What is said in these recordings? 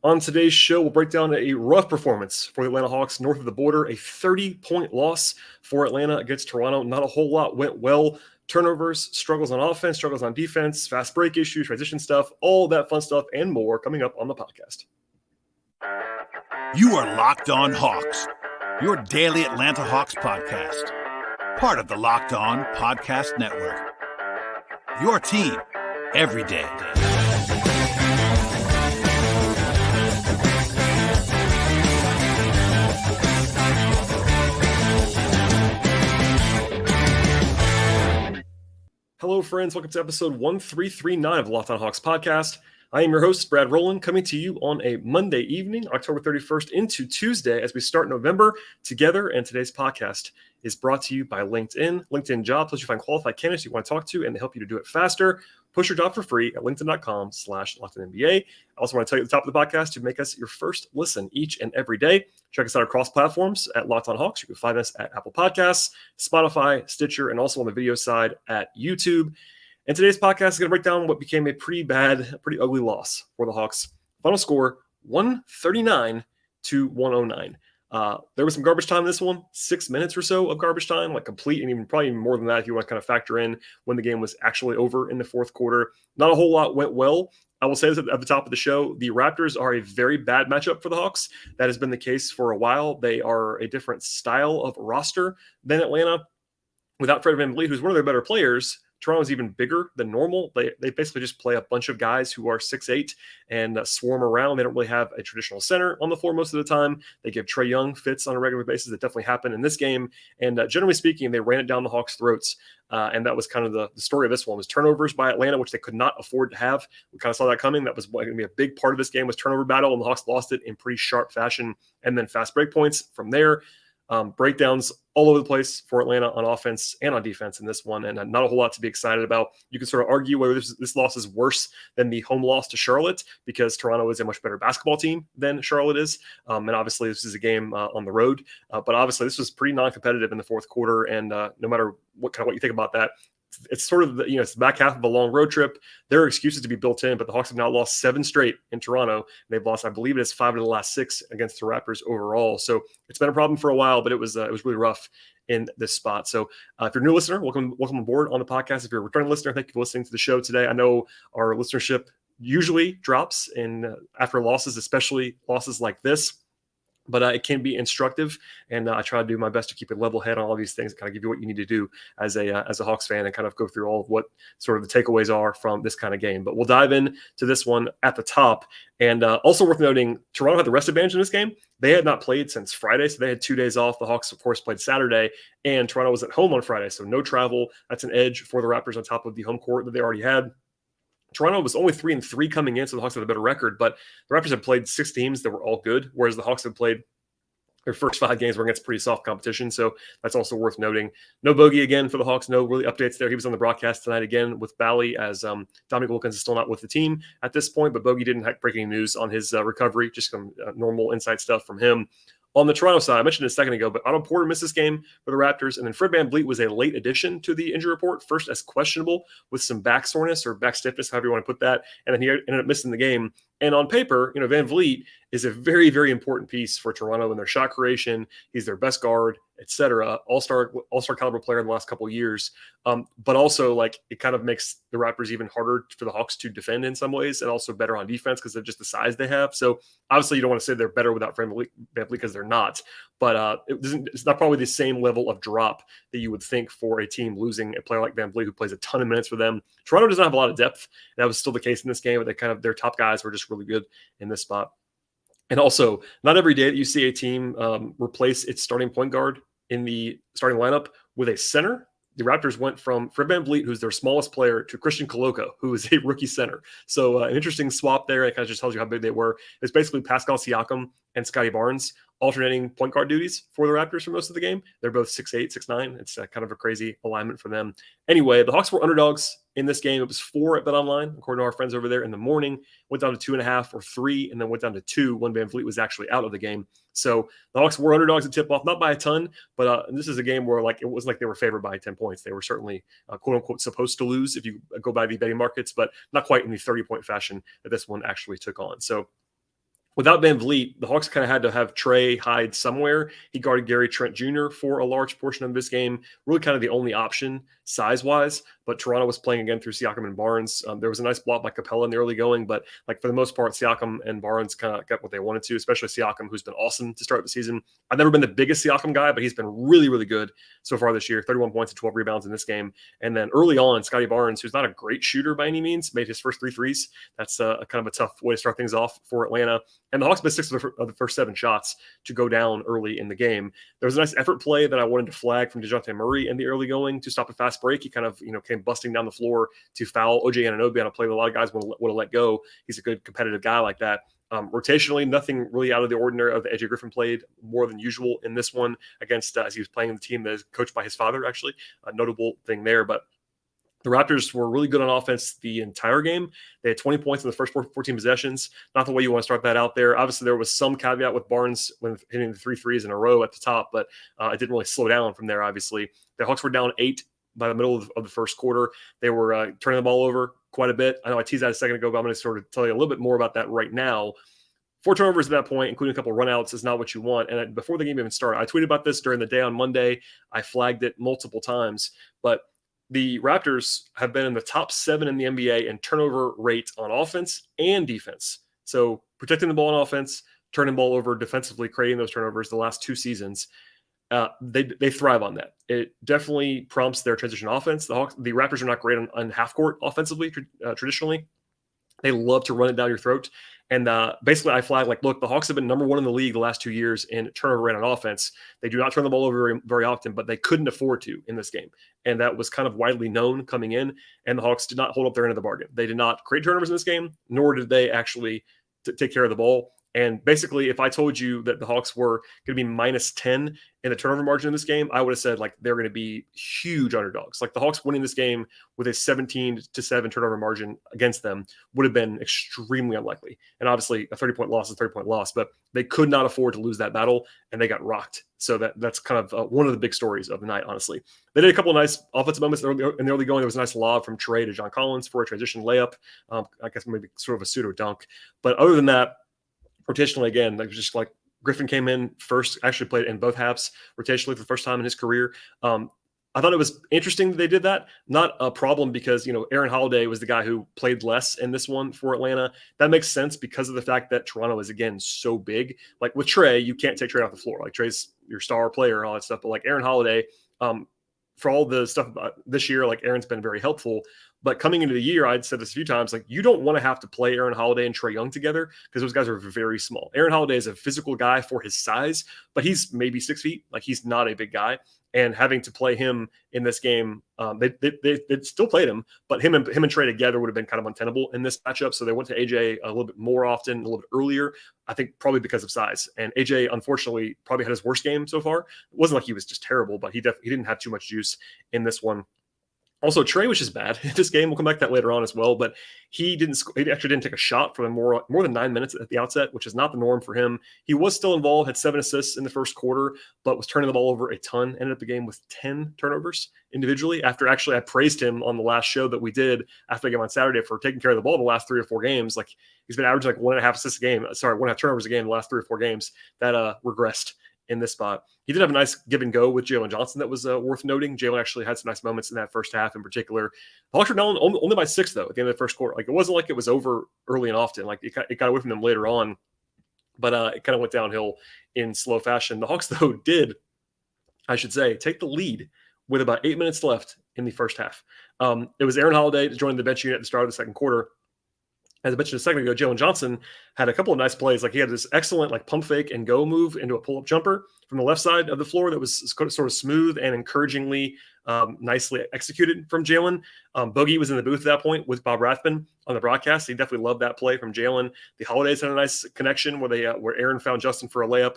On today's show, we'll break down a rough performance for the Atlanta Hawks north of the border, a 30-point loss for Atlanta against Toronto. Not a whole lot went well. Turnovers, struggles on offense, struggles on defense, fast break issues, transition stuff, all that fun stuff and more coming up on the podcast. You are Locked On Hawks, your daily Atlanta Hawks podcast. Part of the Locked On Podcast Network. Your team every day. Hello, friends. Welcome to episode 1339 of the Locked On Hawks podcast. I am your host, Brad Rowland, coming to you on a Monday evening, October 31st into Tuesday as we start November together. And today's podcast is brought to you by LinkedIn. LinkedIn Jobs lets you find qualified candidates you want to talk to, and they help you to do it faster. Push your job for free at linkedin.com/LockedOnNBA. I also want to tell you at the top of the podcast to make us your first listen each and every day. Check us out across platforms at Locked On Hawks. You can find us at Apple Podcasts, Spotify, Stitcher, and also on the video side at YouTube. And today's podcast is going to break down what became a pretty ugly loss for the Hawks. Final score, 139-109. There was some garbage time in this one, 6 minutes or so of garbage time, like complete, and probably even more than that if you want to kind of factor in when the game was actually over in the fourth quarter. Not a whole lot went well. I will say this at the top of the show, the Raptors are a very bad matchup for the Hawks. That has been the case for a while. They are a different style of roster than Atlanta. Without Fred VanVleet, who's one of their better players, Toronto's even bigger than normal. They basically just play a bunch of guys who are 6'8" and swarm around. They don't really have a traditional center on the floor most of the time. They give Trae Young fits on a regular basis. That definitely happened in this game. And generally speaking, they ran it down the Hawks' throats. And that was kind of the story of this one was turnovers by Atlanta, which they could not afford to have. We kind of saw that coming. That was going to be a big part of this game was turnover battle, and the Hawks lost it in pretty sharp fashion. And then fast break points from there. Breakdowns all over the place for Atlanta on offense and on defense in this one, and not a whole lot to be excited about. You can sort of argue whether this loss is worse than the home loss to Charlotte because Toronto is a much better basketball team than Charlotte is, and obviously this is a game on the road. But obviously this was pretty non-competitive in the fourth quarter, and no matter what you think about that, it's sort of it's the back half of a long road trip. There are excuses to be built in, but the Hawks have now lost 7 straight in Toronto. They've lost, I believe it is 5 of the last 6 against the Raptors overall. So it's been a problem for a while, but it was really rough in this spot. So if you're a new listener, welcome aboard on the podcast. If you're a returning listener, thank you for listening to the show today. I know our listenership usually drops in after losses, especially losses like this. But it can be instructive, and I try to do my best to keep a level head on all these things and kind of give you what you need to do as a Hawks fan and kind of go through all of what sort of the takeaways are from this kind of game. But we'll dive in to this one at the top. And also worth noting, Toronto had the rest advantage in this game. They had not played since Friday, so they had 2 days off. The Hawks, of course, played Saturday, and Toronto was at home on Friday, so no travel. That's an edge for the Raptors on top of the home court that they already had. Toronto was only 3-3 coming in, so the Hawks had a better record, but the Raptors had played 6 teams that were all good, whereas the Hawks had played their first 5 games were against pretty soft competition, so that's also worth noting. No Bogey again for the Hawks, no really updates there. He was on the broadcast tonight again with Bally as Dominique Wilkins is still not with the team at this point, but Bogey didn't have breaking news on his recovery, just some normal inside stuff from him. On the Toronto side, I mentioned it a second ago, but Otto Porter missed this game for the Raptors, and then Fred VanVleet was a late addition to the injury report, first as questionable with some back soreness or back stiffness, however you want to put that, and then he ended up missing the game. And on paper, VanVleet is a very, very important piece for Toronto in their shot creation. He's their best guard, etc. All-star caliber player in the last couple of years. But also, it kind of makes the Raptors even harder for the Hawks to defend in some ways, and also better on defense because of just the size they have. So obviously, you don't want to say they're better without VanVleet because they're not. But it's not probably the same level of drop that you would think for a team losing a player like VanVleet who plays a ton of minutes for them. Toronto doesn't have a lot of depth. That was still the case in this game, but their top guys were just really good in this spot. And also, not every day that you see a team replace its starting point guard in the starting lineup with a center. The Raptors went from Fred VanVleet, who's their smallest player, to Christian Koloko, who is a rookie center. So an interesting swap there. It kind of just tells you how big they were. It's basically Pascal Siakam and Scotty Barnes alternating point guard duties for the Raptors for most of the game. They're both 6'8", 6'9". It's kind of a crazy alignment for them. Anyway, the Hawks were underdogs in this game. It was 4 at BetOnline, according to our friends over there in the morning. Went down to 2.5 or 3, and then went down to 2 when VanVleet was actually out of the game. So the Hawks were underdogs at tip-off, not by a ton, but this is a game where it wasn't like they were favored by 10 points. They were certainly, quote-unquote, supposed to lose if you go by the betting markets, but not quite in the 30-point fashion that this one actually took on. So Without Van Vliet, the Hawks kind of had to have Trae hide somewhere. He guarded Gary Trent Jr. for a large portion of this game, really kind of the only option size-wise. But Toronto was playing again through Siakam and Barnes. There was a nice block by Capella in the early going, but like for the most part, Siakam and Barnes kind of got what they wanted to, especially Siakam, who's been awesome to start the season. I've never been the biggest Siakam guy, but he's been really, really good so far this year. 31 points and 12 rebounds in this game. And then early on, Scotty Barnes, who's not a great shooter by any means, made his first 3 threes. That's a kind of a tough way to start things off for Atlanta. And the Hawks missed 6 of the first 7 shots to go down early in the game. There was a nice effort play that I wanted to flag from DeJounte Murray in the early going to stop a fast break. He kind of, came busting down the floor to foul OJ Anunoby on a play that a lot of guys would have let go. He's a good competitive guy like that. Rotationally, nothing really out of the ordinary of the AJ Griffin played more than usual in this one against, as he was playing the team that is coached by his father, actually. A notable thing there, but the Raptors were really good on offense the entire game. They had 20 points in the first 14 possessions. Not the way you want to start that out there. Obviously, there was some caveat with Barnes when hitting the 3 threes in a row at the top, but it didn't really slow down from there, obviously. The Hawks were down 8 by the middle of the first quarter. They were turning the ball over quite a bit. I know I teased that a second ago, but I'm going to sort of tell you a little bit more about that right now. 4 turnovers at that point, including a couple of runouts, is not what you want. And before the game even started, I tweeted about this during the day on Monday. I flagged it multiple times, but the Raptors have been in the top 7 in the NBA in turnover rate on offense and defense. So protecting the ball on offense, turning the ball over defensively, creating those turnovers the last 2 seasons. They thrive on that. It definitely prompts their transition offense. The Raptors are not great on half court offensively traditionally. They love to run it down your throat. And basically, I flag look, the Hawks have been number 1 in the league the last 2 years in turnover rate on offense. They do not turn the ball over very, very often, but they couldn't afford to in this game. And that was kind of widely known coming in. And the Hawks did not hold up their end of the bargain. They did not create turnovers in this game, nor did they actually take care of the ball. And basically, if I told you that the Hawks were going to be minus 10 in the turnover margin in this game, I would have said they're going to be huge underdogs. The Hawks winning this game with a 17-7 turnover margin against them would have been extremely unlikely. And obviously, a 30-point loss is a 30-point loss, but they could not afford to lose that battle, and they got rocked. So that's kind of one of the big stories of the night, honestly. They did a couple of nice offensive moments in the early going. There was a nice lob from Trae to John Collins for a transition layup. I guess maybe sort of a pseudo dunk. But other than that, rotationally, again, just Griffin came in first, actually played in both halves rotationally for the first time in his career. I thought it was interesting that they did that. Not a problem because, Aaron Holiday was the guy who played less in this one for Atlanta. That makes sense because of the fact that Toronto is, again, so big. With Trae, you can't take Trae off the floor. Trae's your star player and all that stuff. But Aaron Holiday, for all the stuff about this year, Aaron's been very helpful. But coming into the year, I'd said this a few times, you don't want to have to play Aaron Holiday and Trae Young together because those guys are very small. Aaron Holiday is a physical guy for his size, but he's maybe 6 feet. He's not a big guy. And having to play him in this game, they still played him, but him and Trae together would have been kind of untenable in this matchup. So they went to AJ a little bit more often, a little bit earlier, I think probably because of size. And AJ, unfortunately, probably had his worst game so far. It wasn't like he was just terrible, but he didn't have too much juice in this one. Also, Trae was just bad in this game. We'll come back to that later on as well, but he actually didn't take a shot for more than 9 minutes at the outset, which is not the norm for him. He was still involved, had 7 assists in the first quarter, but was turning the ball over a ton. Ended up the game with 10 turnovers individually after actually I praised him on the last show that we did after the game on Saturday for taking care of the ball the last 3 or 4 games. He's been averaging 1.5 assists a game. 1.5 turnovers a game the last 3 or 4 games. That regressed in this spot. He did have a nice give and go with Jalen Johnson that was worth noting. Jalen actually had some nice moments in that first half in particular. The Hawks were down only by 6, though, at the end of the first quarter. It wasn't like it was over early and often. It got away from them later on, but it kind of went downhill in slow fashion. The Hawks, though, did, I should say, take the lead with about 8 minutes left in the first half. It was Aaron Holiday joining the bench unit at the start of the second quarter. As I mentioned a second ago, Jalen Johnson had a couple of nice plays. He had this excellent pump fake and go move into a pull-up jumper from the left side of the floor that was sort of smooth and encouragingly nicely executed from Jalen. Boogie was in the booth at that point with Bob Rathman on the broadcast. He definitely loved that play from Jalen. The Holidays had a nice connection where Aaron found Justin for a layup.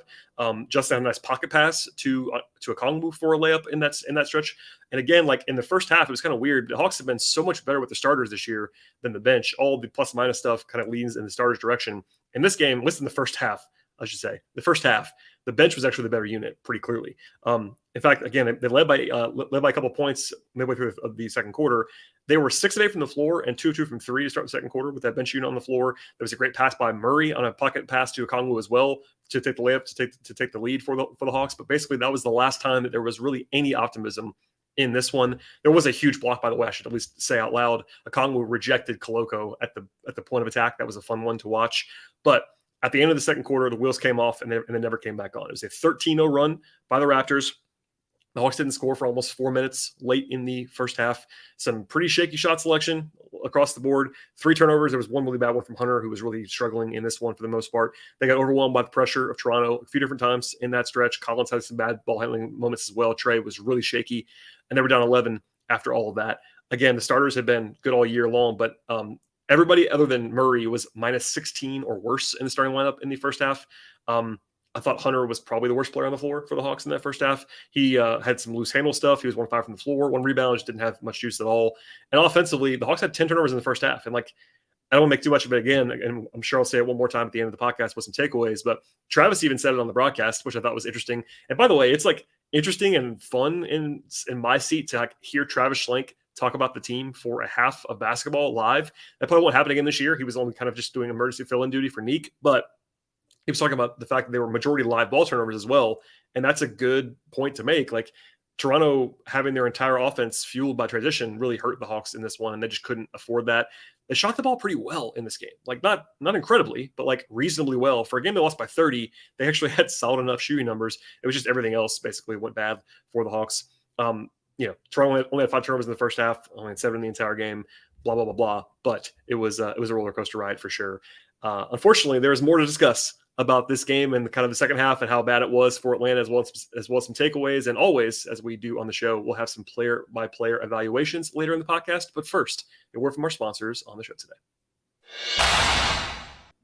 Justin had a nice pocket pass to Okongwu for a layup in that stretch. And again, in the first half, it was kind of weird. The Hawks have been so much better with the starters this year than the bench. All the plus minus stuff kind of leans in the starters' direction. In this game, listen, the first half, I should say. The first half, the bench was actually the better unit pretty clearly. In fact, again, they led by a couple points midway through the second quarter. They were 6 of 8 from the floor and 2 of 2 from 3 to start the second quarter with that bench unit on the floor. There was a great pass by Murray on a pocket pass to Okongwu as well to take the layup to take the lead for the Hawks. But basically, that was the last time that there was really any optimism in this one. There was a huge block, by the way, I should at least say out loud. Okongwu rejected Koloko at the point of attack. That was a fun one to watch. But at the end of the second quarter, the wheels came off and they never came back on. It was a 13-0 run by the Raptors. The Hawks didn't score for almost 4 minutes late in the first half. Some pretty shaky shot selection across the board. 3 turnovers. There was one really bad one from Hunter, who was really struggling in this one for the most part. They got overwhelmed by the pressure of Toronto a few different times in that stretch. Collins had some bad ball handling moments as well. Trae was really shaky, and they were down 11 after all of that. Again, the starters had been good all year long, but everybody other than Murray was minus 16 or worse in the starting lineup in the first half. I thought Hunter was probably the worst player on the floor for the Hawks in that first half. He had some loose handle stuff. He was 1 of 5 from the floor, 1 rebound, just didn't have much juice at all. And offensively, the Hawks had 10 turnovers in the first half. And I don't want to make too much of it again, and I'm sure I'll say it one more time at the end of the podcast with some takeaways, but Travis even said it on the broadcast, which I thought was interesting. And by the way, it's interesting and fun in my seat to hear Travis Schlenk talk about the team for a half of basketball live. That probably won't happen again this year. He was only kind of just doing emergency fill-in duty for Neek, but he was talking about the fact that they were majority live ball turnovers as well. And that's a good point to make. Toronto having their entire offense fueled by transition really hurt the Hawks in this one, and they just couldn't afford that. They shot the ball pretty well in this game. Not incredibly, but reasonably well. For a game they lost by 30, they actually had solid enough shooting numbers. It was just everything else basically went bad for the Hawks. Toronto only had 5 turnovers in the first half, only had 7 in the entire game, blah, blah, blah, blah. But it was a roller coaster ride for sure. Unfortunately, there's more to discuss about this game and kind of the second half and how bad it was for Atlanta, as well as some takeaways. And always, as we do on the show, we'll have some player-by-player evaluations later in the podcast. But first, a word from our sponsors on the show today.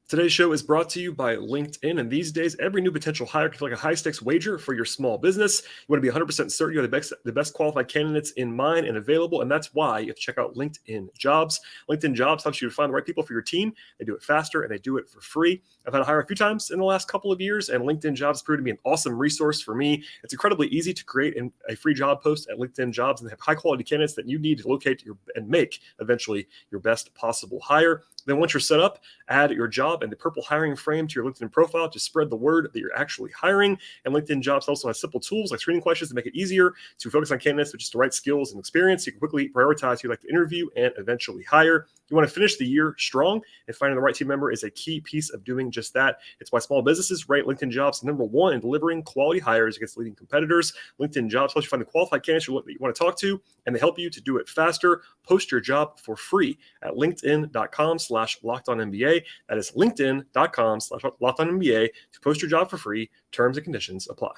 Today's show is brought to you by LinkedIn, and these days, every new potential hire can feel like a high-stakes wager for your small business. You want to be 100% certain you have the best qualified candidates in mind and available, and that's why you have to check out LinkedIn Jobs. LinkedIn Jobs helps you to find the right people for your team. They do it faster, and they do it for free. I've had to hire a few times in the last couple of years, and LinkedIn Jobs proved to be an awesome resource for me. It's incredibly easy to create a free job post at LinkedIn Jobs, and they have high-quality candidates that you need to locate and make eventually your best possible hire. Then once you're set up, add your job and the purple hiring frame to your LinkedIn profile to spread the word that you're actually hiring. And LinkedIn Jobs also has simple tools like screening questions to make it easier to focus on candidates with just the right skills and experience. You can quickly prioritize who you'd like to interview and eventually hire. You want to finish the year strong, and finding the right team member is a key piece of doing just that. It's why small businesses rate LinkedIn Jobs #1 in delivering quality hires against leading competitors. LinkedIn Jobs helps you find the qualified candidates that you want to talk to, and they help you to do it faster. Post your job for free at linkedin.com/LockedOnNBA. That is linkedin.com/LockedOnNBA to post your job for free. Terms and conditions apply.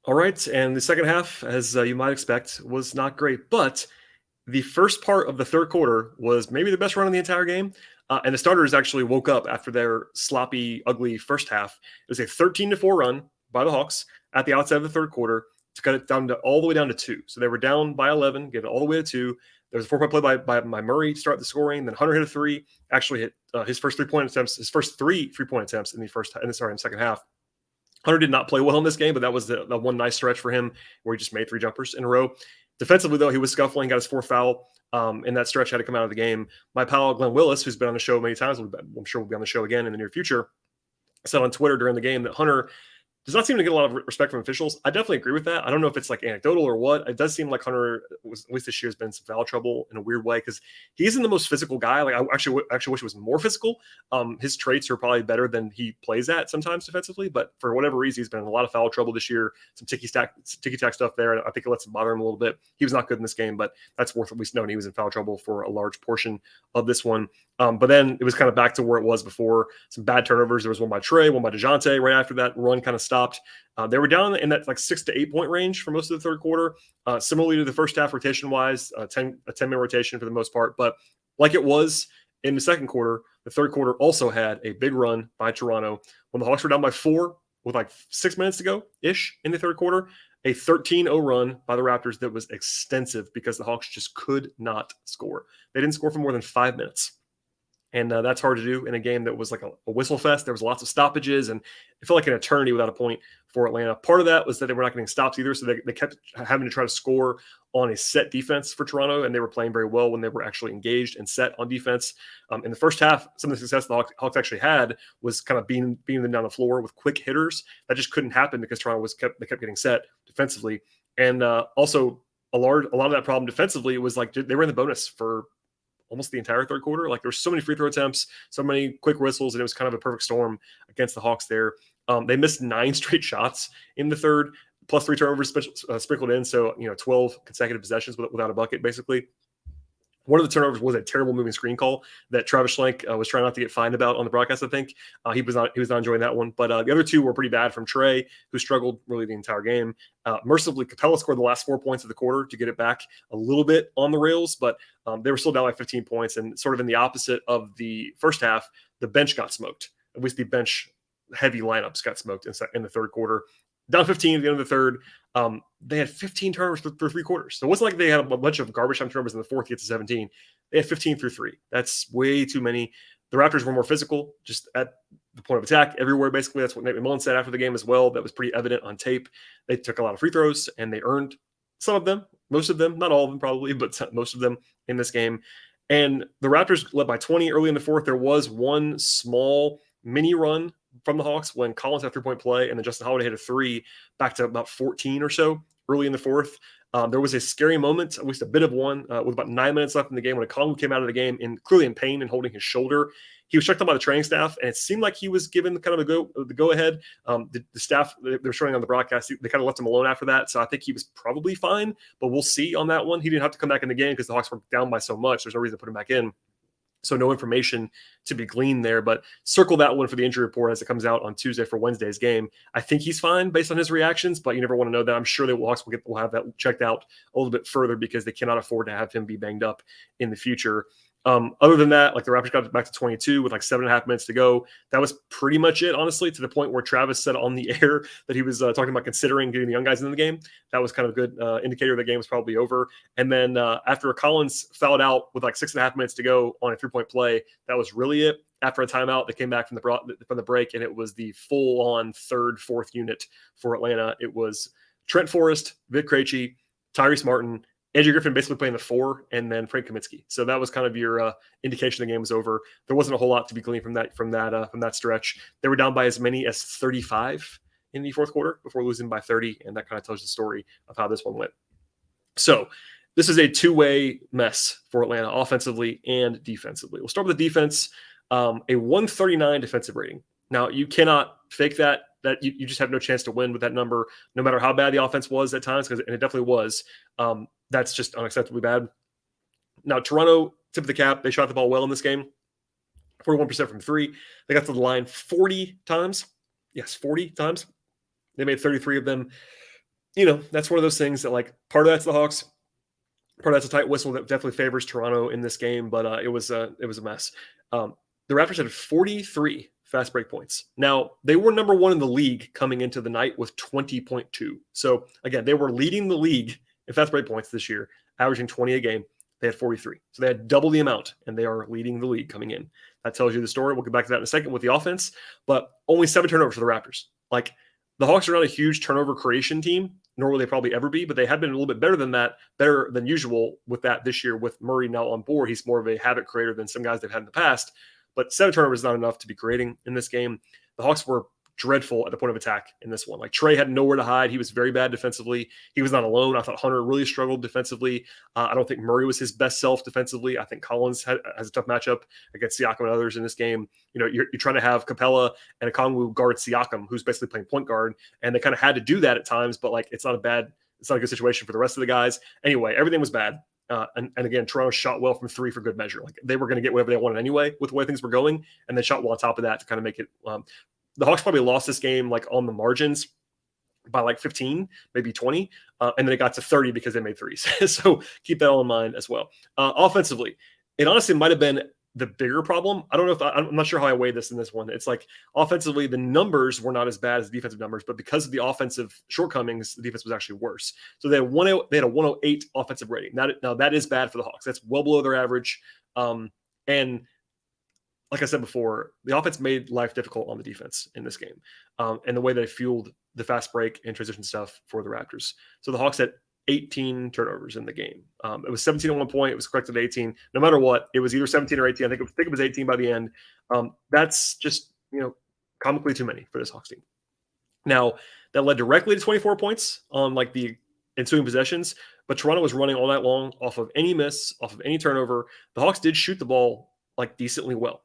All right, and the second half, as you might expect, was not great, but the first part of the third quarter was maybe the best run of the entire game. And the starters actually woke up after their sloppy, ugly first half. It was a 13-4 run by the Hawks at the outset of the third quarter to cut it down to all the way down to 2. So they were down by 11, get it all the way to 2. There was a 4-point play by Murray to start the scoring. Then Hunter hit a 3, actually hit his first 3-point attempts, his first 3 3-point attempts in the second half. Hunter did not play well in this game, but that was the one nice stretch for him where he just made 3 jumpers in a row. Defensively, though, he was scuffling, got his 4th foul in that stretch, had to come out of the game. My pal, Glenn Willis, who's been on the show many times, I'm sure will be on the show again in the near future, said on Twitter during the game that Hunter does not seem to get a lot of respect from officials. I definitely agree with that. I don't know if it's anecdotal or what. It does seem like Hunter, at least this year, has been in some foul trouble in a weird way because he isn't the most physical guy. I actually wish he was more physical. His traits are probably better than he plays at sometimes defensively, but for whatever reason, he's been in a lot of foul trouble this year. Some ticky-tack stuff there, and I think it lets him bother him a little bit. He was not good in this game, but that's worth at least knowing he was in foul trouble for a large portion of this one. But then it was kind of back to where it was before. Some bad turnovers. There was one by Trae, one by DeJounte right after that run kind of stopped. They were down in that 6 to 8 point range for most of the third quarter. Similarly to the first half rotation-wise, a 10-man rotation for the most part. But like it was in the second quarter, the third quarter also had a big run by Toronto. When the Hawks were down by 4 with 6 minutes to go-ish in the third quarter, a 13-0 run by the Raptors that was extensive because the Hawks just could not score. They didn't score for more than 5 minutes. And that's hard to do in a game that was like a whistle fest. There was lots of stoppages, and it felt like an eternity without a point for Atlanta. Part of that was that they were not getting stops either, so they kept having to try to score on a set defense for Toronto, and they were playing very well when they were actually engaged and set on defense. In the first half, some of the success the Hawks actually had was kind of beating them down the floor with quick hitters. That just couldn't happen because Toronto kept getting set defensively. And also, a lot of that problem defensively was like they were in the bonus for almost the entire third quarter. Like there's so many free throw attempts, so many quick whistles, and it was kind of a perfect storm against the Hawks there. They missed 9 straight shots in the third, plus 3 turnovers sprinkled in. So, 12 consecutive possessions without a bucket, basically. One of the turnovers was a terrible moving screen call that Travis Schlenk was trying not to get fined about on the broadcast. I think he was not enjoying that one. But the other 2 were pretty bad from Trae, who struggled really the entire game. Mercifully, Capella scored the last 4 points of the quarter to get it back a little bit on the rails, but they were still down by 15 points. And sort of in the opposite of the first half, the bench got smoked. At least the bench heavy lineups got smoked in the third quarter. Down 15 at the end of the third. They had 15 turnovers for 3 quarters. So it wasn't like they had a bunch of garbage time turnovers in the fourth to get to 17. They had 15 through 3. That's way too many. The Raptors were more physical, just at the point of attack everywhere, basically. That's what Nate McMillan said after the game as well. That was pretty evident on tape. They took a lot of free throws, and they earned some of them, most of them, not all of them probably, but most of them in this game. And the Raptors led by 20 early in the fourth. There was one small mini run from the Hawks when Collins had 3-point play, and then Justin Holiday hit a 3 back to about 14 or so early in the fourth. There was a scary moment, at least a bit of one, with about 9 minutes left in the game when Okongwu came out of the game clearly in pain and holding his shoulder. He was checked on by the training staff, and it seemed like he was given kind of the go ahead. The staff, they were showing on the broadcast, they kind of left him alone after that. So I think he was probably fine, but we'll see on that one. He didn't have to come back in the game because the Hawks were down by so much. There's no reason to put him back in. So no information to be gleaned there, but circle that one for the injury report as it comes out on Tuesday for Wednesday's game. I think he's fine based on his reactions, but you never want to know that. I'm sure the Hawks will have that checked out a little bit further because they cannot afford to have him be banged up in the future. Other than that, like the Raptors got back to 22 with like 7.5 minutes to go. That was pretty much it, honestly, to the point where Travis said on the air that he was talking about considering getting the young guys into the game. That was kind of a good indicator the game was probably over. And then after Collins fouled out with like 6.5 minutes to go on a 3-point play, that was really it. After a timeout, they came back from the break, and it was the full-on third, fourth unit for Atlanta. It was Trent Forrest, Vic Krejci, Tyrese Martin, Andrew Griffin basically playing the 4, and then Frank Kaminsky. So that was kind of your indication the game was over. There wasn't a whole lot to be gleaned from that stretch. They were down by as many as 35 in the fourth quarter before losing by 30, and that kind of tells the story of how this one went. So this is a two-way mess for Atlanta, offensively and defensively. We'll start with the defense. A 139 defensive rating. Now, you cannot fake that. That you just have no chance to win with that number, no matter how bad the offense was at times, and it definitely was. That's just unacceptably bad. Now, Toronto, tip of the cap, they shot the ball well in this game. 41% from 3. They got to the line 40 times. Yes, 40 times. They made 33 of them. That's one of those things that, like, part of that's the Hawks. Part of that's a tight whistle that definitely favors Toronto in this game, but it was a mess. The Raptors had 43 fast break points. Now, they were number 1 in the league coming into the night with 20.2. So, again, they were leading the league in fast break points this year, averaging 20 a game. They had 43. So they had double the amount, and they are leading the league coming in. That tells you the story. We'll get back to that in a second with the offense, but only 7 turnovers for the Raptors. Like, the Hawks are not a huge turnover creation team, nor will they probably ever be, but they have been a little bit better than usual with that this year with Murray now on board. He's more of a havoc creator than some guys they've had in the past, but 7 turnovers is not enough to be creating in this game. The Hawks were dreadful at the point of attack in this one. Like, Trae had nowhere to hide. He was very bad defensively. He was not alone. I thought Hunter really struggled defensively. I don't think Murray was his best self defensively. I think Collins has a tough matchup against Siakam and others in this game. You're trying to have Capella and Okongwu guard Siakam, who's basically playing point guard, and they kind of had to do that at times, but like it's not a good situation for the rest of the guys. Anyway, everything was bad. And again, Toronto shot well from 3 for good measure. Like, they were going to get whatever they wanted anyway with the way things were going, and they shot well on top of that to kind of make it. The Hawks probably lost this game like on the margins by like 15, maybe 20, and then it got to 30 because they made threes. So keep that all in mind as well. Offensively, it honestly might have been the bigger problem. I don't know I'm not sure how I weighed this in this one. It's like offensively, the numbers were not as bad as the defensive numbers, but because of the offensive shortcomings, the defense was actually worse. So they had a 108 offensive rating. Now that is bad for the Hawks. That's well below their average. And like I said before, the offense made life difficult on the defense in this game, and the way they fueled the fast break and transition stuff for the Raptors. So the Hawks had 18 turnovers in the game. It was 17 at one point. It was corrected to 18. No matter what, it was either 17 or 18. I think it was 18 by the end. That's just comically too many for this Hawks team. Now that led directly to 24 points on like the ensuing possessions, but Toronto was running all night long off of any miss, off of any turnover. The Hawks did shoot the ball like decently well.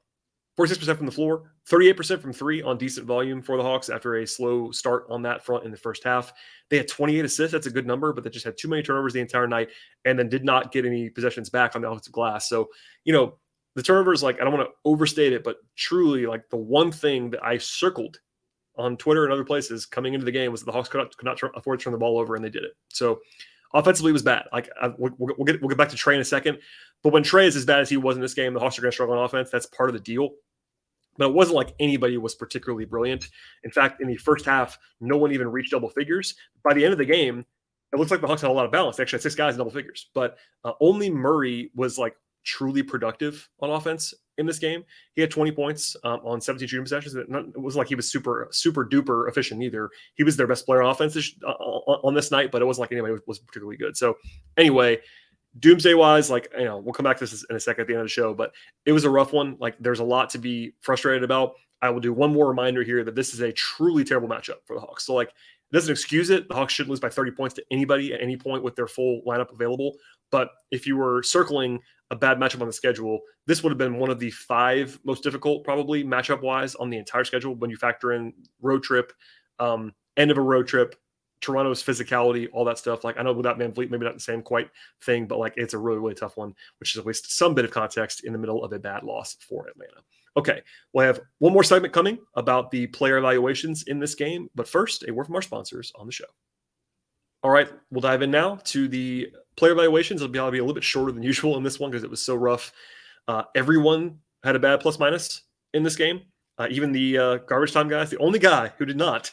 46% from the floor, 38% from three on decent volume for the Hawks after a slow start on that front in the first half. They had 28 assists. That's a good number, but they just had too many turnovers the entire night and then did not get any possessions back on the offensive glass. So, the turnovers, like, I don't want to overstate it, but truly, like, the one thing that I circled on Twitter and other places coming into the game was that the Hawks could not afford to turn the ball over, and they did it. So, offensively, it was bad. Like, we'll get back to Trae in a second, but when Trae is as bad as he was in this game, the Hawks are going to struggle on offense. That's part of the deal. But it wasn't like anybody was particularly brilliant. In fact, in the first half, no one even reached double figures. By the end of the game, it looks like the Hawks had a lot of balance. They actually had 6 guys in double figures, but only Murray was like truly productive on offense in this game. He had 20 points on 17 shooting possessions. It wasn't like he was super duper efficient either. He was their best player on offense on this night, but it wasn't like anybody was particularly good. So anyway, doomsday wise, like, we'll come back to this in a second at the end of the show, but it was a rough one. Like, there's a lot to be frustrated about. I will do one more reminder here that this is a truly terrible matchup for the Hawks. So, like, it doesn't excuse it. The Hawks shouldn't lose by 30 points to anybody at any point with their full lineup available. But if you were circling a bad matchup on the schedule, this would have been one of the 5 most difficult, probably matchup wise, on the entire schedule when you factor in road trip, end of a road trip, Toronto's physicality, all that stuff. Like, I know without VanVleet, maybe not the same quite thing, but like, it's a really, really tough one, which is at least some bit of context in the middle of a bad loss for Atlanta. Okay, we'll have one more segment coming about the player evaluations in this game, but first, a word from our sponsors on the show. All right, we'll dive in now to the player evaluations. It'll be a little bit shorter than usual in this one because it was so rough. Everyone had a bad plus minus in this game, even the garbage time guys. The only guy who did not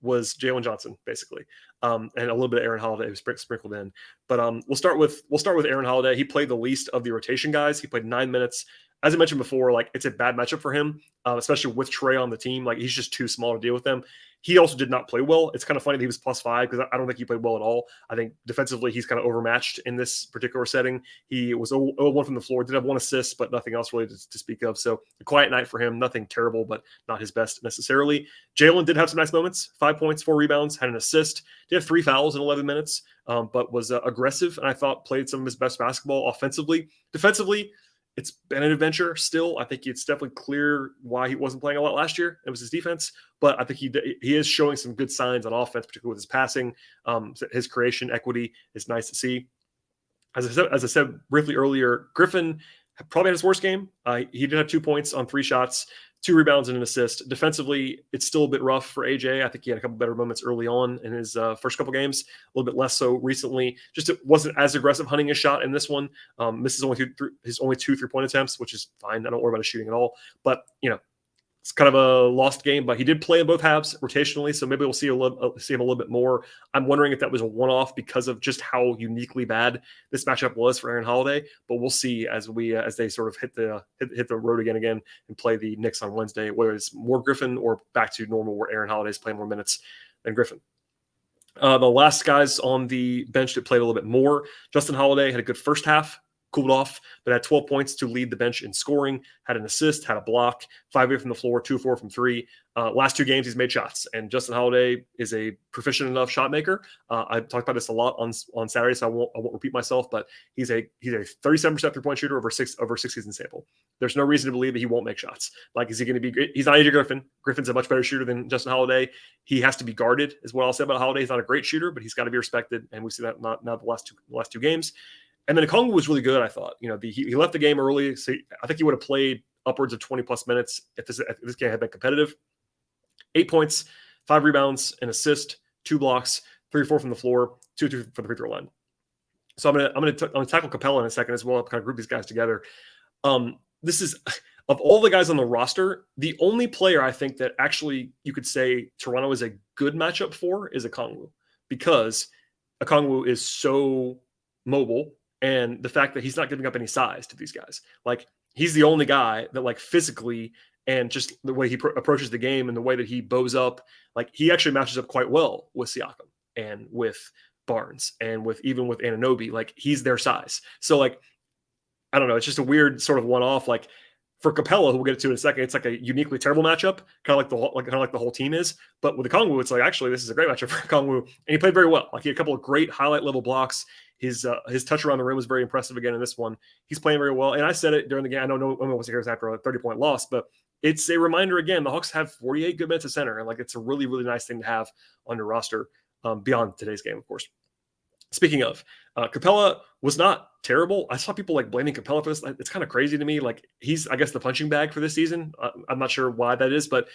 was Jalen Johnson, basically, and a little bit of Aaron Holiday was sprinkled in. But we'll start with Aaron Holiday. He played the least of the rotation guys. He played 9 minutes. As I mentioned before, like, it's a bad matchup for him, especially with Trae on the team. Like, he's just too small to deal with them. He also did not play well. It's kind of funny that he was +5 because I don't think he played well at all. I think defensively he's kind of overmatched in this particular setting. He was 0-1 from the floor, did have 1 assist, but nothing else really to speak of. So a quiet night for him. Nothing terrible, but not his best necessarily. Jalen did have some nice moments. 5 points, 4 rebounds, had an assist. Did have 3 fouls in 11 minutes, but was aggressive, and I thought played some of his best basketball offensively. Defensively, it's been an adventure still. I think it's definitely clear why he wasn't playing a lot last year. It was his defense, but I think he is showing some good signs on offense, particularly with his passing. His creation equity is nice to see. As I said briefly earlier, Griffin probably had his worst game. He did have 2 points on 3 shots, 2 rebounds and an assist. Defensively, it's still a bit rough for AJ. I think he had a couple better moments early on in his first couple games, a little bit less so recently. Just it wasn't as aggressive hunting his shot in this one. Misses his only 2 3-point attempts, which is fine. I don't worry about his shooting at all. But, it's kind of a lost game, but he did play in both halves rotationally, so maybe we'll see him a little bit more. I'm wondering if that was a one-off because of just how uniquely bad this matchup was for Aaron Holiday, but we'll see as they sort of hit the road again and play the Knicks on Wednesday, whether it's more Griffin or back to normal where Aaron Holiday's playing more minutes than Griffin. The last guys on the bench that played a little bit more, Justin Holiday had a good first half, cooled off, but had 12 points to lead the bench in scoring, had an assist, had a block, 5 from the floor, 2-4 from 3. Last 2 games, he's made shots, and Justin Holiday is a proficient enough shot maker. I talked about this a lot on Saturday, so I won't repeat myself, but he's a 37% 3-point shooter over six season sample. There's no reason to believe that he won't make shots. Like, is he going to be great? He's not AJ Griffin. Griffin's a much better shooter than Justin Holiday. He has to be guarded, is what I'll say about Holiday. He's not a great shooter, but he's got to be respected, and we see that now the last two games. And then Okongwu was really good, I thought. He left the game early, so I think he would have played upwards of 20-plus minutes if this game had been competitive. 8 points, 5 rebounds, an assist, 2 blocks, 3-4 from the floor, 2-2 for the free throw line. So I'm gonna tackle Capella in a second as well. Kind of group these guys together. This is, of all the guys on the roster, the only player I think that actually you could say Toronto is a good matchup for is Okongwu, because Okongwu is so mobile. And the fact that he's not giving up any size to these guys. Like, he's the only guy that like physically and just the way he approaches the game and the way that he bows up, like he actually matches up quite well with Siakam and with Barnes and with even with Anunoby. Like he's their size. So like, I don't know. It's just a weird sort of one-off. Like for Capella, who we'll get to in a second, it's like a uniquely terrible matchup, kind of like the whole team is. But with the Kongwu, it's like actually this is a great matchup for Kongwu, and he played very well. Like he had a couple of great highlight level blocks. His touch around the rim was very impressive again in this one. He's playing very well, and I said it during the game. I know no one was here after a 30-point loss, but it's a reminder again. The Hawks have 48 good minutes of center, and like it's a really really nice thing to have on your roster beyond today's game, of course. Speaking of, Capella was not terrible. I saw people like blaming Capella for this. It's kind of crazy to me. Like he's, I guess, the punching bag for this season. I'm not sure why that is, but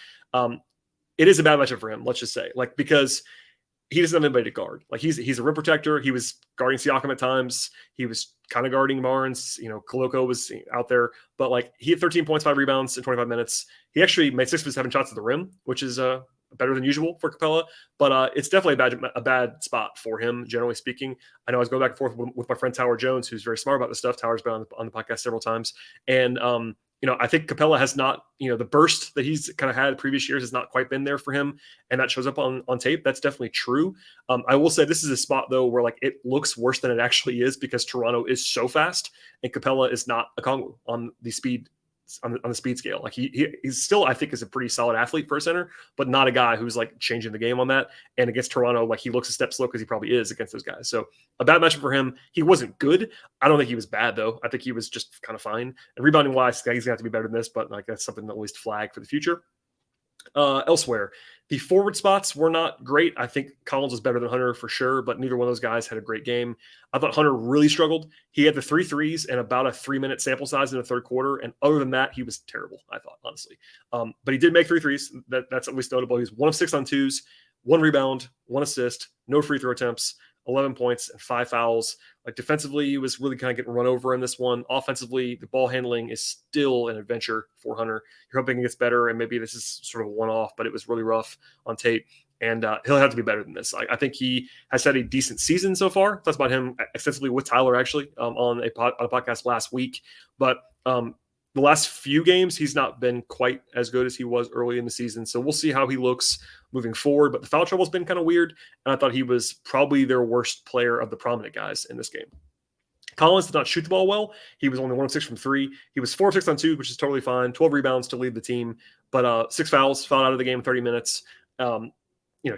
it is a bad matchup for him. Let's just say, like, because he doesn't have anybody to guard. Like he's a rim protector. He was guarding Siakam at times. He was kind of guarding Barnes. Koloko was out there, but like he had 13 points, 5 rebounds in 25 minutes. He actually made 6 of his 7 shots at the rim, which is better than usual for Capella, but it's definitely a bad spot for him, generally speaking. I know I was going back and forth with my friend Tower Jones, who's very smart about this stuff. Tower's been on the podcast several times. And, I think Capella has not, the burst that he's kind of had previous years has not quite been there for him. And that shows up on tape. That's definitely true. I will say this is a spot, though, where like it looks worse than it actually is because Toronto is so fast and Capella is not a Kongwu on the speed on the speed scale. Like he's still, I think, is a pretty solid athlete for a center, but not a guy who's like changing the game on that. And against Toronto, like he looks a step slow because he probably is against those guys. So a bad matchup for him. He wasn't good. I don't think he was bad though. I think he was just kind of fine. And rebounding wise, he's gonna have to be better than this, but like that's something that at least flag for the future. Elsewhere, the forward spots were not great. I think Collins was better than Hunter for sure, but neither one of those guys had a great game. I thought Hunter really struggled. He had the 3 threes and about a 3-minute sample size in the third quarter. And other than that, he was terrible, I thought, honestly. But he did make 3 threes. That's at least notable. He was 1 of 6 on twos, 1 rebound, 1 assist, no free throw attempts, 11 points and 5 fouls. Like defensively, he was really kind of getting run over in this one. Offensively, the ball handling is still an adventure for Hunter. You're hoping it gets better, and maybe this is sort of a one-off, but it was really rough on tape. And he'll have to be better than this. I think he has had a decent season so far. Talked about him extensively with Tyler, actually, on a podcast last week. But the last few games, he's not been quite as good as he was early in the season. So we'll see how he looks moving forward. But the foul trouble has been kind of weird. And I thought he was probably their worst player of the prominent guys in this game. Collins did not shoot the ball well. He was only 1 of 6 from 3. He was 4 of 6 on 2, which is totally fine. 12 rebounds to lead the team. But 6 fouls, fouled out of the game in 30 minutes.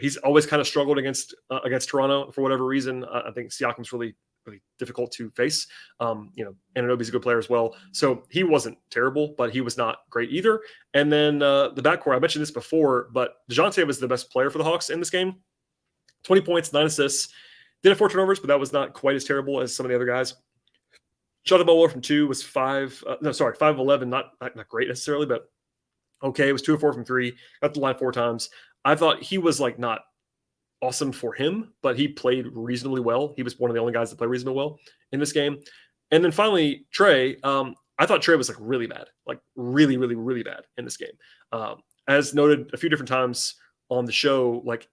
He's always kind of struggled against Toronto for whatever reason. I think Siakam's really difficult to face. Anunoby's a good player as well. So he wasn't terrible, but he was not great either. And then the backcourt, I mentioned this before, but DeJounte was the best player for the Hawks in this game. 20 points, 9 assists. Did have 4 turnovers, but that was not quite as terrible as some of the other guys. Shot the ball from 2, was 5 of 11, not great necessarily, but okay. It was 2 of 4 from 3, got the line 4 times. I thought he was like not awesome for him, but he played reasonably well. He was one of the only guys that played reasonably well in this game. And then finally, Trae, I thought Trae was like really bad, like really, really, really bad in this game. As noted a few different times on the show, like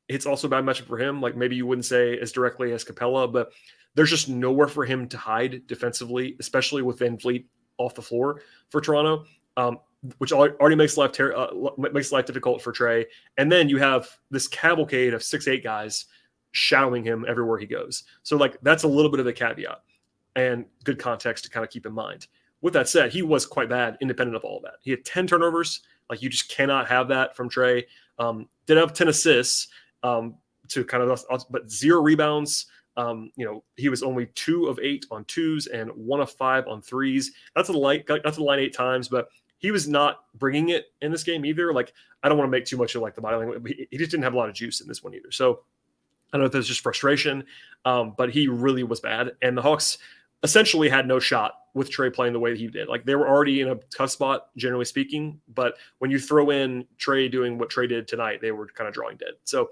it's also a bad matchup for him. Like maybe you wouldn't say as directly as Capella, but there's just nowhere for him to hide defensively, especially with Van Vliet off the floor for Toronto. Which already makes life difficult for Trae. And then you have this cavalcade of 6'8" guys shadowing him everywhere he goes. So like that's a little bit of a caveat and good context to kind of keep in mind. With that said, he was quite bad independent of all of that. He had 10 turnovers. Like you just cannot have that from Trae. Did have 10 assists to kind of, but 0 rebounds. He was only 2 of 8 on 2s and 1 of 5 on 3s. Got to the line 8 times, but he was not bringing it in this game either. Like, I don't want to make too much of like the body language. He just didn't have a lot of juice in this one either. So I don't know if that's just frustration, but he really was bad. And the Hawks essentially had no shot with Trae playing the way that he did. Like they were already in a tough spot, generally speaking. But when you throw in Trae doing what Trae did tonight, they were kind of drawing dead. So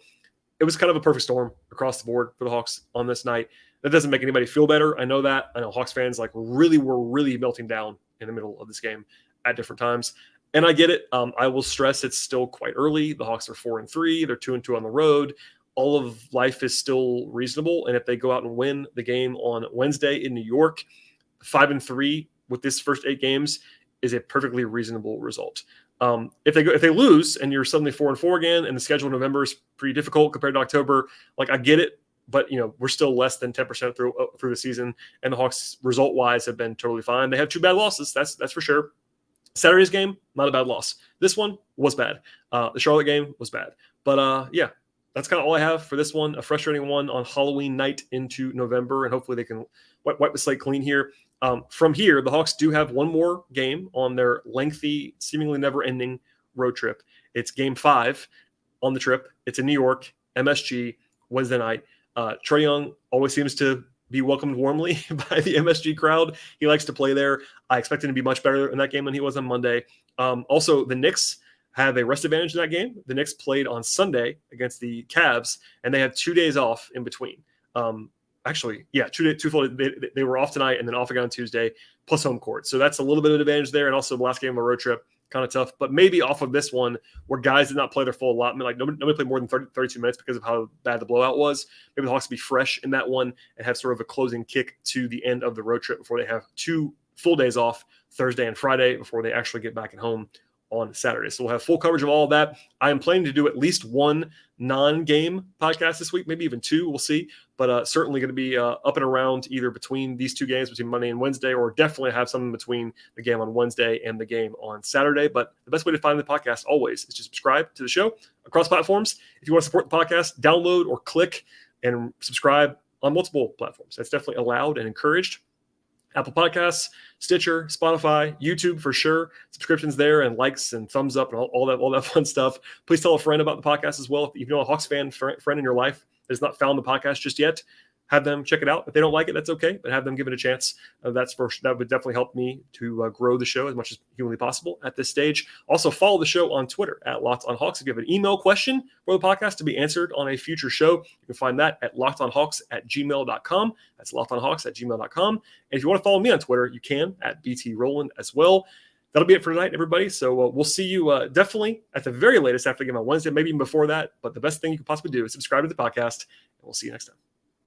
it was kind of a perfect storm across the board for the Hawks on this night. That doesn't make anybody feel better. I know that. I know Hawks fans like were really melting down in the middle of this game at different times. And I get it. I will stress it's still quite early. The Hawks are 4-3. They're 2-2 on the road. All of life is still reasonable. And if they go out and win the game on Wednesday in New York, 5-3, with this first 8 games is a perfectly reasonable result. If they lose and you're suddenly 4-4 again, and the schedule in November is pretty difficult compared to October, like I get it, but we're still less than 10% through the season, and the Hawks result wise have been totally fine. They have 2 bad losses, that's for sure. Saturday's game, not a bad loss. This one was bad. The Charlotte game was bad, but yeah. That's kind of all I have for this one. A frustrating one on Halloween night into November, and hopefully they can wipe the slate clean here. From here, the Hawks do have one more game on their lengthy, seemingly never-ending road trip. It's Game 5 on the trip. It's in New York, MSG, Wednesday night. Trae Young always seems to be welcomed warmly by the MSG crowd. He likes to play there. I expect him to be much better in that game than he was on Monday. Also, the Knicks have a rest advantage in that game. The Knicks played on Sunday against the Cavs, and they had 2 days off in between. Actually, yeah, 2 full days. They were off tonight and then off again on Tuesday, plus home court. So that's a little bit of an advantage there. And also the last game of a road trip, kind of tough. But maybe off of this one where guys did not play their full allotment, like nobody played more than 32 minutes because of how bad the blowout was. Maybe the Hawks will be fresh in that one and have sort of a closing kick to the end of the road trip before they have 2 full days off, Thursday and Friday, before they actually get back at home on Saturday. So we'll have full coverage of all of that. I am planning to do at least 1 non-game podcast this week, maybe even 2, we'll see. But certainly going to be up and around either between these 2 games, between Monday and Wednesday, or definitely have something between the game on Wednesday and the game on Saturday. But the best way to find the podcast always is to subscribe to the show across platforms. If you want to support the podcast, download or click and subscribe on multiple platforms. That's definitely allowed and encouraged. Apple Podcasts, Stitcher, Spotify, YouTube for sure. Subscriptions there and likes and thumbs up and all that fun stuff. Please tell a friend about the podcast as well. If you know a Hawks fan friend in your life that has not found the podcast just yet, have them check it out. If they don't like it, that's okay, but have them give it a chance. That would definitely help me to grow the show as much as humanly possible at this stage. Also, follow the show on Twitter at LockedOnHawks. If you have an email question for the podcast to be answered on a future show, you can find that at lockedonhawks@gmail.com. That's lockedonhawks@gmail.com. And if you want to follow me on Twitter, you can at BT Rowland as well. That'll be it for tonight, everybody. So we'll see you definitely at the very latest after the game on Wednesday, maybe even before that. But the best thing you can possibly do is subscribe to the podcast, and we'll see you next time.